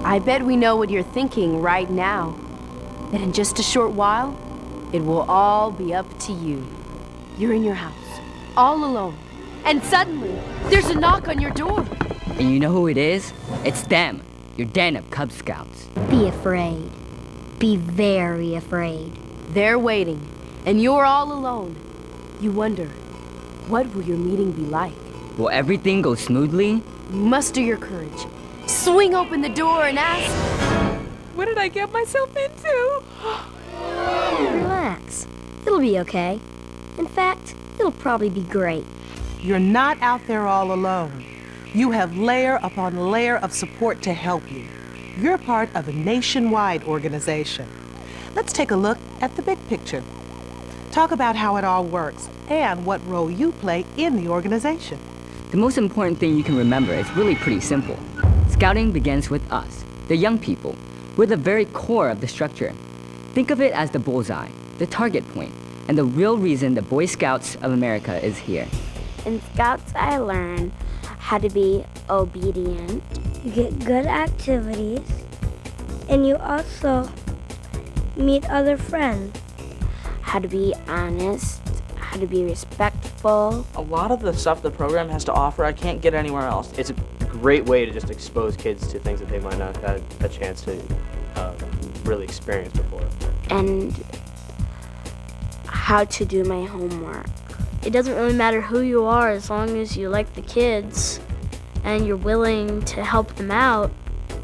I bet we know what you're thinking right now. That in just a short while, it will all be up to you. You're in your house, all alone, and suddenly, there's a knock on your door. And you know who it is? It's them, your den of Cub Scouts. Be afraid. Be very afraid. They're waiting, and you're all alone. You wonder, what will your meeting be like? Will everything go smoothly? Muster your courage. Swing open the door and ask, What did I get myself into? Relax. It'll be okay. In fact, it'll probably be great. You're not out there all alone. You have layer upon layer of support to help you. You're part of a nationwide organization. Let's take a look at the big picture. Talk about how it all works and what role you play in the organization. The most important thing you can remember is really pretty simple. Scouting begins with us, the young people. We're the very core of the structure. Think of it as the bullseye, the target point, and the real reason the Boy Scouts of America is here. In Scouts, I learn how to be obedient. You get good activities, and you also meet other friends. How to be honest, how to be respectful. A lot of the stuff the program has to offer, I can't get anywhere else. It's a great way to just expose kids to things that they might not have had a chance to really experience before. And how to do my homework. It doesn't really matter who you are as long as you like the kids and you're willing to help them out.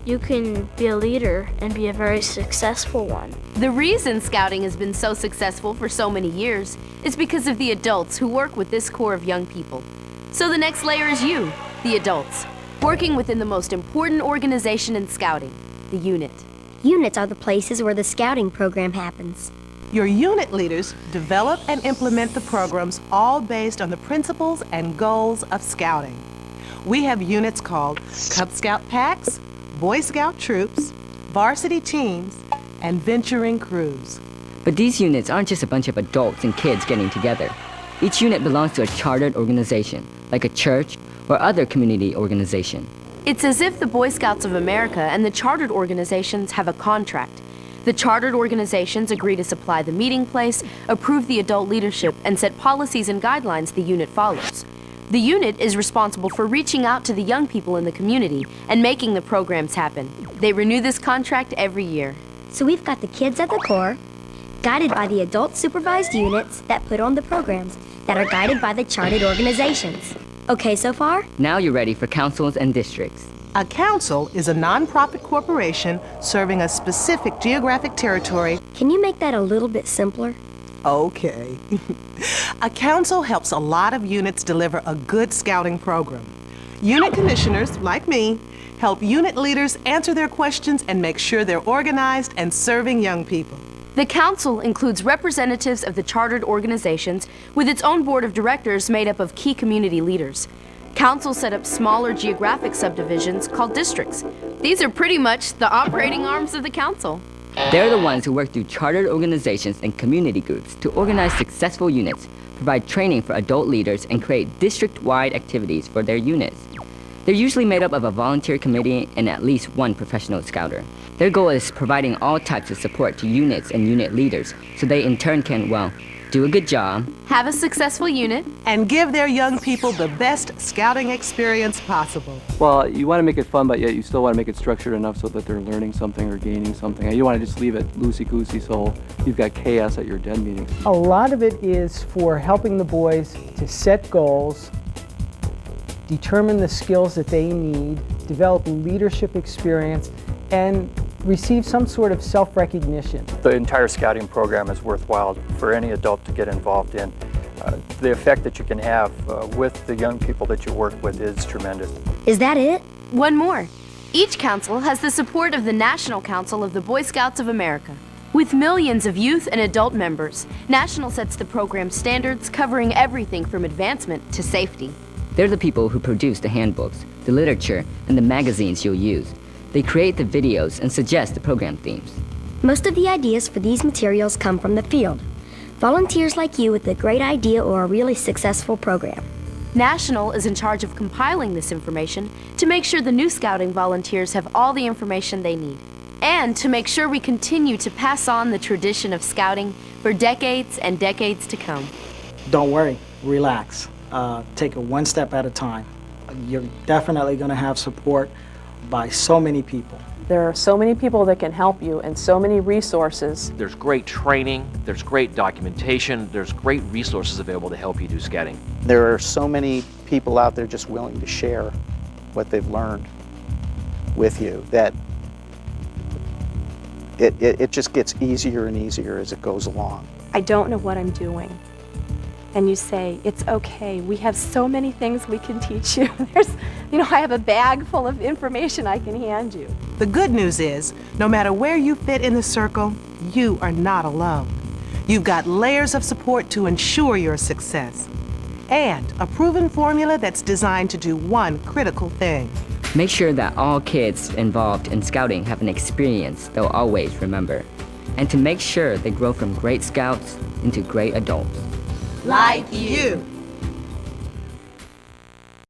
You can be a leader and be a very successful one. The reason Scouting has been so successful for so many years is because of the adults who work with this core of young people. So the next layer is you, the adults, working within the most important organization in Scouting, the unit. Units are the places where the Scouting program happens. Your unit leaders develop and implement the programs all based on the principles and goals of Scouting. We have units called Cub Scout Packs, Boy Scout Troops, Varsity Teams, and Venturing Crews. But these units aren't just a bunch of adults and kids getting together. Each unit belongs to a chartered organization, like a church or other community organization. It's as if the Boy Scouts of America and the chartered organizations have a contract. The chartered organizations agree to supply the meeting place, approve the adult leadership, and set policies and guidelines the unit follows. The unit is responsible for reaching out to the young people in the community and making the programs happen. They renew this contract every year. So we've got the kids at the core, guided by the adult supervised units that put on the programs that are guided by the chartered organizations. Okay so far? Now you're ready for councils and districts. A council is a nonprofit corporation serving a specific geographic territory. Can you make that a little bit simpler? Okay. A council helps a lot of units deliver a good Scouting program. Unit commissioners, like me, help unit leaders answer their questions and make sure they're organized and serving young people. The council includes representatives of the chartered organizations with its own board of directors made up of key community leaders. Council set up smaller geographic subdivisions called districts. These are pretty much the operating arms of the council. They're the ones who work through chartered organizations and community groups to organize successful units, provide training for adult leaders, and create district-wide activities for their units. They're usually made up of a volunteer committee and at least one professional scouter. Their goal is providing all types of support to units and unit leaders so they in turn can, well, do a good job, have a successful unit, and give their young people the best Scouting experience possible. Well, you want to make it fun, but yet you still want to make it structured enough so that they're learning something or gaining something. You don't want to just leave it loosey-goosey so you've got chaos at your den meetings. A lot of it is for helping the boys to set goals, determine the skills that they need, develop leadership experience, and receive some sort of self-recognition. The entire Scouting program is worthwhile for any adult to get involved in. The effect that you can have with the young people that you work with is tremendous. Is that it? One more. Each council has the support of the National Council of the Boy Scouts of America. With millions of youth and adult members, National sets the program standards covering everything from advancement to safety. They're the people who produce the handbooks, the literature, and the magazines you'll use. They create the videos and suggest the program themes. Most of the ideas for these materials come from the field. Volunteers like you with a great idea or a really successful program. National is in charge of compiling this information to make sure the new Scouting volunteers have all the information they need, and to make sure we continue to pass on the tradition of Scouting for decades and decades to come. Don't worry, relax. Take it one step at a time. You're definitely going to have support by so many people. There are so many people that can help you and so many resources. There's great training, there's great documentation, there's great resources available to help you do Scouting. There are so many people out there just willing to share what they've learned with you that it just gets easier and easier as it goes along. I don't know what I'm doing. And you say, it's okay, we have so many things we can teach you. I have a bag full of information I can hand you. The good news is, no matter where you fit in the circle, you are not alone. You've got layers of support to ensure your success, and a proven formula that's designed to do one critical thing. Make sure that all kids involved in Scouting have an experience they'll always remember, and to make sure they grow from great Scouts into great adults. Like you.